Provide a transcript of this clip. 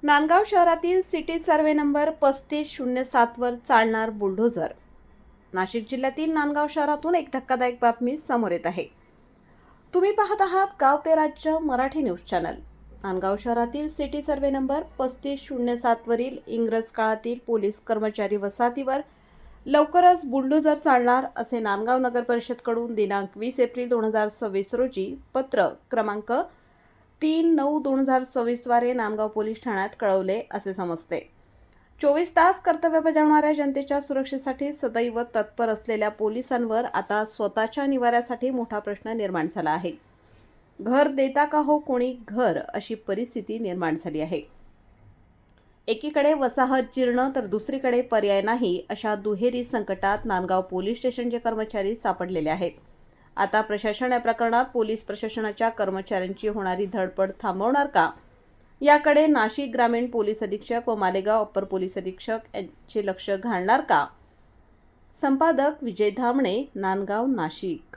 नांदगाव शहरातील city survey number 3507 वर चालणार बुलडोझर। नाशिक जिल्ह्यातील नांदगाव शहरातून एक धक्कादायक बातमी समोर येत आहे। तुम्ही पाहत आहात गाव ते राज्य मराठी न्यूज चॅनल। नांदगाव शहरातील सिटी सर्वे नंबर 3507 वरील इंग्रज काळातील पोलीस कर्मचारी वसाहतीवर लवकरच बुलडोझर चालणार असे नांदगाव नगर परिषदकडून दिनांक 20 एप्रिल 2026 रोजी पत्र क्रमांक 3/9/2026 द्वारे नांदगाव पोलीस ठाण्यात कळवले असे समजते। 24 तास कर्तव्य बजावणाऱ्या जनतेच्या सुरक्षेसाठी सदैव तत्पर असलेल्या पोलिसांवर आता स्वतःच्या निवाऱ्यासाठी मोठा प्रश्न निर्माण झाला आहे। घर देता का हो कोणी घर, अशी परिस्थिती निर्माण झाली आहे। एकीकडे वसाहत जीर्ण तर दुसरीकडे पर्याय नाही, अशा दुहेरी संकटात नांदगाव पोलीस स्टेशनचे कर्मचारी सापडलेले आहेत। आता प्रशासन या प्रकरणात पोलीस प्रशासनाच्या कर्मचाऱ्यांची होणारी धडपड थांबवणार का, याकडे नाशिक ग्रामीण पोलीस अधीक्षक व मालेगाव अप्पर पोलीस अधीक्षक यांचे लक्ष घालणार का? संपादक विजय धामणे, नांदगाव, नाशिक।